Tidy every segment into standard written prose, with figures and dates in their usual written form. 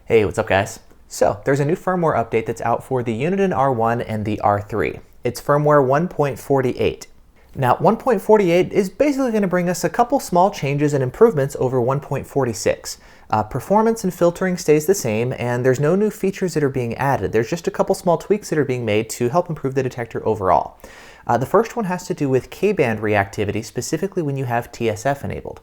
Hey, what's up guys? So there's a new firmware update that's out for the Uniden R1 and the R3. It's firmware 1.48. Now 1.48 is basically going to bring us a couple small changes and improvements over 1.46. Performance and filtering stays the same, and there's no new features that are being added. There's just a couple small tweaks that are being made to help improve the detector overall. The first one has to do with K-band reactivity, specifically when you have TSF enabled.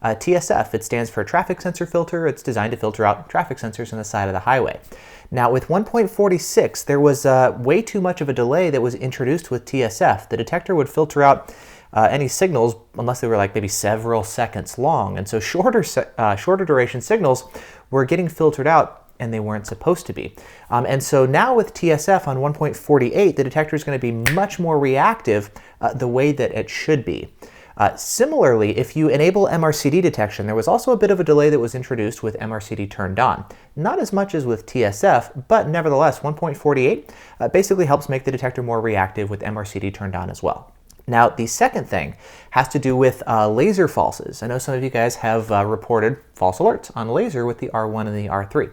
TSF, it stands for traffic sensor filter. It's designed to filter out traffic sensors on the side of the highway. Now with 1.46, there was way too much of a delay that was introduced with TSF. The detector would filter out any signals unless they were like maybe several seconds long. And so shorter duration signals were getting filtered out and they weren't supposed to be. And so now with TSF on 1.48, the detector is going to be much more reactive the way that it should be. Similarly, if you enable MRCD detection, there was also a bit of a delay that was introduced with MRCD turned on. Not as much as with TSF, but nevertheless, 1.48 basically helps make the detector more reactive with MRCD turned on as well. Now, the second thing has to do with laser falses. I know some of you guys have reported false alerts on laser with the R1 and the R3.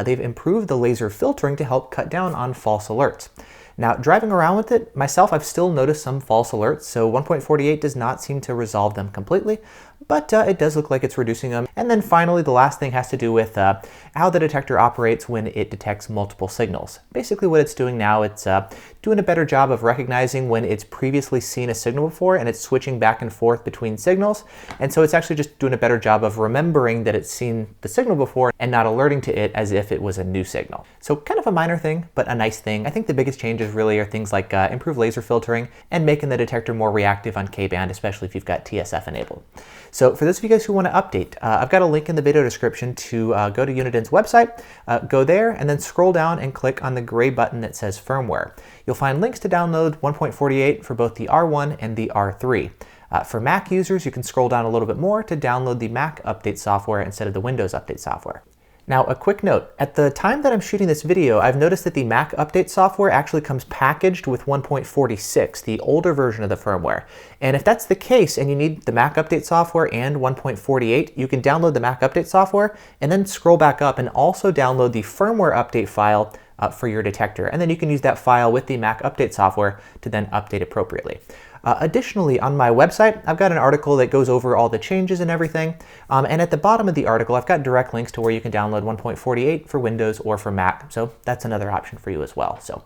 They've improved the laser filtering to help cut down on false alerts. Now, driving around with it, myself, I've still noticed some false alerts, so 1.48 does not seem to resolve them completely, but it does look like it's reducing them. And then finally, the last thing has to do with how the detector operates when it detects multiple signals. Basically what it's doing now, it's doing a better job of recognizing when it's previously seen a signal before and it's switching back and forth between signals. And so it's actually just doing a better job of remembering that it's seen the signal before and not alerting to it as if it was a new signal. So kind of a minor thing, but a nice thing. I think the biggest changes really are things like improved laser filtering and making the detector more reactive on K-band, especially if you've got TSF enabled. So for those of you guys who want to update, I've got a link in the video description to go to Uniden's website, go there and then scroll down and click on the gray button that says firmware. You'll find links to download 1.48 for both the R1 and the R3. For Mac users, you can scroll down a little bit more to download the Mac update software instead of the Windows update software. Now, a quick note, at the time that I'm shooting this video, I've noticed that the Mac update software actually comes packaged with 1.46, the older version of the firmware. And if that's the case and you need the Mac update software and 1.48, you can download the Mac update software and then scroll back up and also download the firmware update file for your detector. And then you can use that file with the Mac update software to then update appropriately. Additionally, on my website, I've got an article that goes over all the changes and everything. And at the bottom of the article, I've got direct links to where you can download 1.48 for Windows or for Mac. So that's another option for you as well. So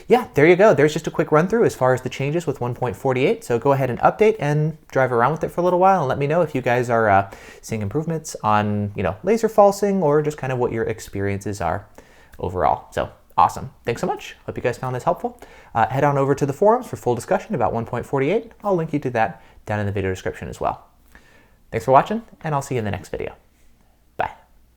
yeah, there you go. There's just a quick run through as far as the changes with 1.48. So go ahead and update and drive around with it for a little while and let me know if you guys are seeing improvements on, laser falsing or just kind of what your experiences are overall. So awesome. Thanks so much. Hope you guys found this helpful. Head on over to the forums for full discussion about 1.48. I'll link you to that down in the video description as well. Thanks for watching, and I'll see you in the next video.